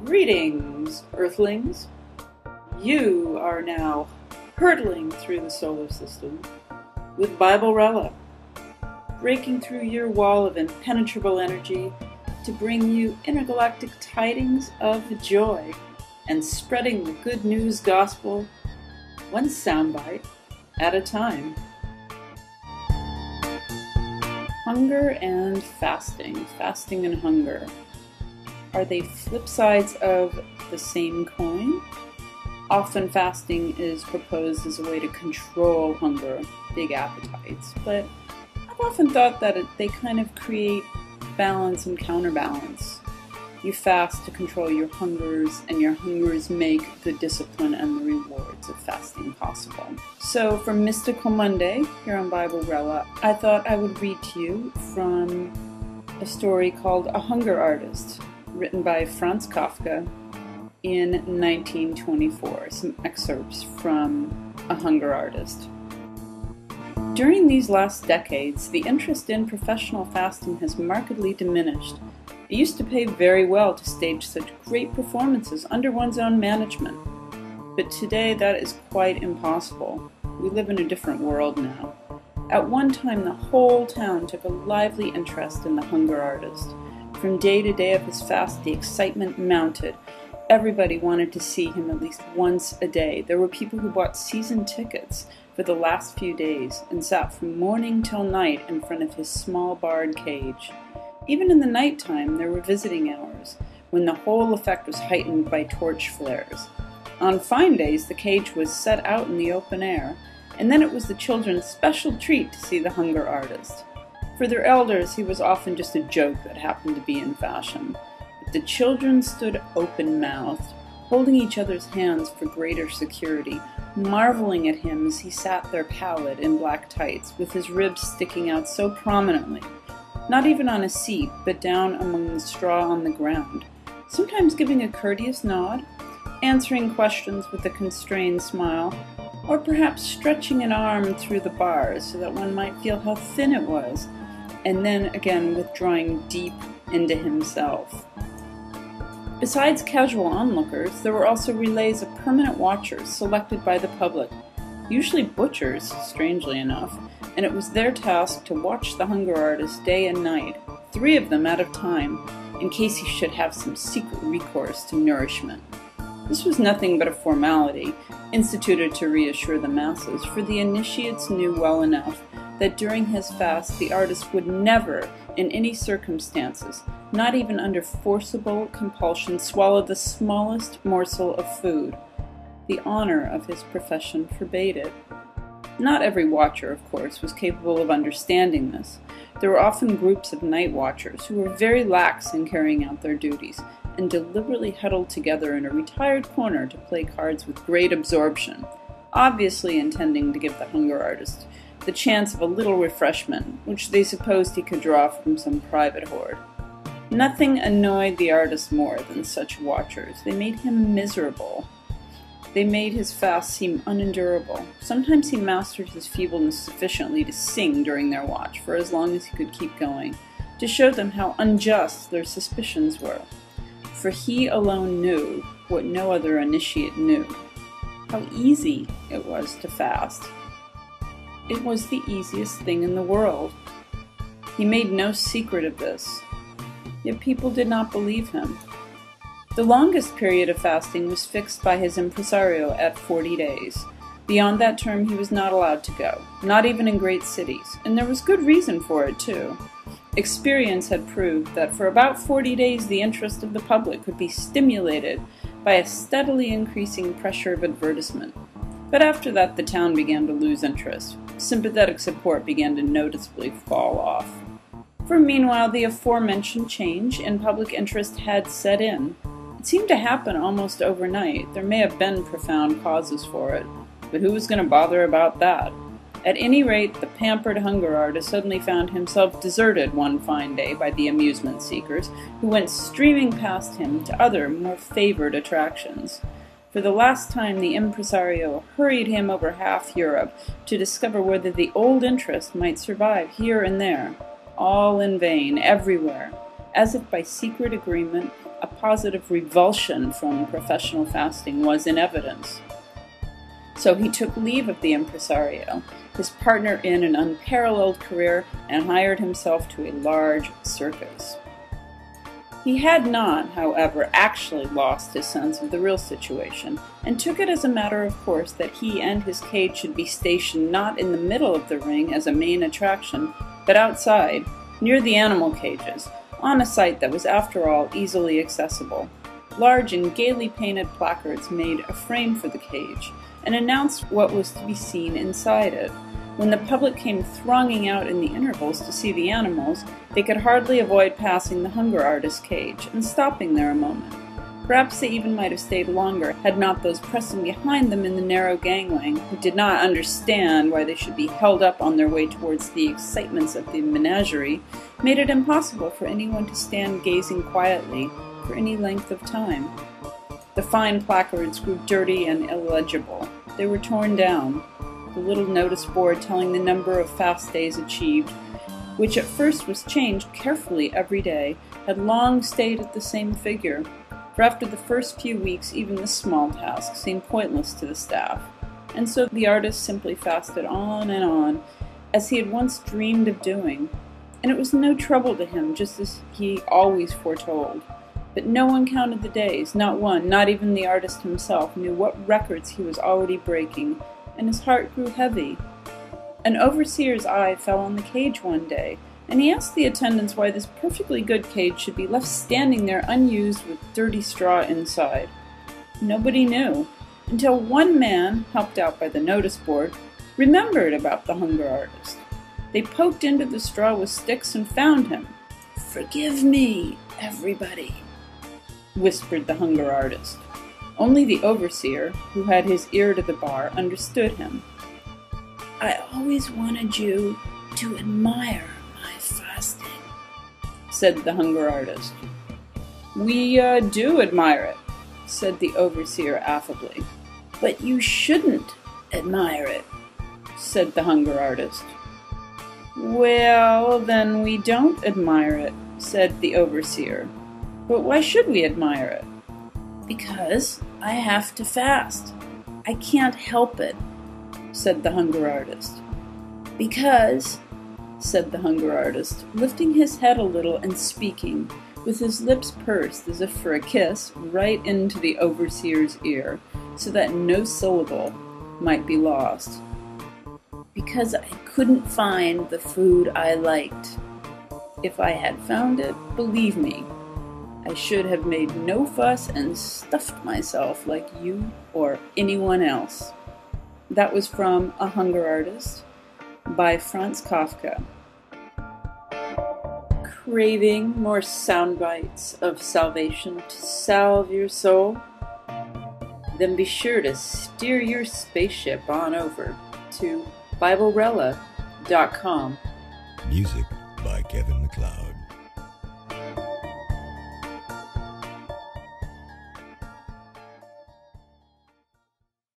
Greetings, Earthlings! You are now hurtling through the solar system with Biblerella, breaking through your wall of impenetrable energy to bring you intergalactic tidings of joy and spreading the good news gospel one soundbite at a time. Hunger and fasting, fasting and hunger. Are they flip sides of the same coin? Often fasting is proposed as a way to control hunger, big appetites, but I've often thought that they kind of create balance and counterbalance. You fast to control your hungers, and your hungers make the discipline and the rewards of fasting possible. So for Mystical Monday, here on Biblerella, I thought I would read to you from a story called A Hunger Artist, written by Franz Kafka in 1924. Some excerpts from A Hunger Artist. During these last decades, the interest in professional fasting has markedly diminished. It used to pay very well to stage such great performances under one's own management. But today that is quite impossible. We live in a different world now. At one time, the whole town took a lively interest in the Hunger Artist. From day to day of his fast, the excitement mounted. Everybody wanted to see him at least once a day. There were people who bought season tickets for the last few days and sat from morning till night in front of his small barred cage. Even in the nighttime, there were visiting hours, when the whole effect was heightened by torch flares. On fine days, the cage was set out in the open air, and then it was the children's special treat to see the Hunger Artist. For their elders, he was often just a joke that happened to be in fashion. But the children stood open-mouthed, holding each other's hands for greater security, marveling at him as he sat there pallid in black tights, with his ribs sticking out so prominently, not even on a seat, but down among the straw on the ground, sometimes giving a courteous nod, answering questions with a constrained smile, or perhaps stretching an arm through the bars so that one might feel how thin it was, and then again withdrawing deep into himself. Besides casual onlookers, there were also relays of permanent watchers selected by the public, usually butchers, strangely enough, and it was their task to watch the Hunger Artist day and night, 3 of them at a time, in case he should have some secret recourse to nourishment. This was nothing but a formality, instituted to reassure the masses, for the initiates knew well enough that during his fast the artist would never, in any circumstances, not even under forcible compulsion, swallow the smallest morsel of food. The honor of his profession forbade it. Not every watcher, of course, was capable of understanding this. There were often groups of night watchers who were very lax in carrying out their duties, and deliberately huddled together in a retired corner to play cards with great absorption, obviously intending to give the Hunger Artist the chance of a little refreshment, which they supposed he could draw from some private hoard. Nothing annoyed the artist more than such watchers. They made him miserable. They made his fast seem unendurable. Sometimes he mastered his feebleness sufficiently to sing during their watch for as long as he could keep going, to show them how unjust their suspicions were. For he alone knew what no other initiate knew, how easy it was to fast. It was the easiest thing in the world. He made no secret of this, yet people did not believe him. The longest period of fasting was fixed by his impresario at 40 days. Beyond that term he was not allowed to go, not even in great cities, and there was good reason for it too. Experience had proved that for about 40 days the interest of the public could be stimulated by a steadily increasing pressure of advertisement. But after that the town began to lose interest. Sympathetic support began to noticeably fall off. For meanwhile the aforementioned change in public interest had set in. It seemed to happen almost overnight. There may have been profound causes for it, but who was going to bother about that? At any rate, the pampered Hunger Artist suddenly found himself deserted one fine day by the amusement seekers, who went streaming past him to other, more favored attractions. For the last time the impresario hurried him over half Europe to discover whether the old interest might survive here and there. All in vain, everywhere. As if by secret agreement, a positive revulsion from professional fasting was in evidence. So he took leave of the impresario, his partner in an unparalleled career, and hired himself to a large circus. He had not, however, actually lost his sense of the real situation, and took it as a matter of course that he and his cage should be stationed not in the middle of the ring as a main attraction, but outside, near the animal cages, on a site that was after all easily accessible. Large and gaily painted placards made a frame for the cage, and announced what was to be seen inside it. When the public came thronging out in the intervals to see the animals, they could hardly avoid passing the hunger artist's cage and stopping there a moment. Perhaps they even might have stayed longer had not those pressing behind them in the narrow gangway, who did not understand why they should be held up on their way towards the excitements of the menagerie, made it impossible for anyone to stand gazing quietly for any length of time. The fine placards grew dirty and illegible. They were torn down. The little notice board telling the number of fast days achieved, which at first was changed carefully every day, had long stayed at the same figure, for after the first few weeks even the small task seemed pointless to the staff, and so the artist simply fasted on and on, as he had once dreamed of doing, and it was no trouble to him, just as he always foretold. But no one counted the days, not one, not even the artist himself, knew what records he was already breaking, and his heart grew heavy. An overseer's eye fell on the cage one day, and he asked the attendants why this perfectly good cage should be left standing there unused with dirty straw inside. Nobody knew, until one man, helped out by the notice board, remembered about the hunger artist. They poked into the straw with sticks and found him. "Forgive me, everybody," whispered the hunger artist. Only the overseer, who had his ear to the bar, understood him. "I always wanted you to admire my fasting," said the hunger artist. "We do admire it," said the overseer affably. "But you shouldn't admire it," said the hunger artist. "Well, then we don't admire it," said the overseer. "But why should we admire it?" "Because I have to fast. I can't help it," said the hunger artist. "Because," said the hunger artist, lifting his head a little and speaking, with his lips pursed as if for a kiss, right into the overseer's ear, so that no syllable might be lost. "Because I couldn't find the food I liked. If I had found it, believe me, I should have made no fuss and stuffed myself like you or anyone else." That was from A Hunger Artist by Franz Kafka. Craving more sound bites of salvation to salve your soul? Then be sure to steer your spaceship on over to Biblerella.com. Music by Kevin MacLeod.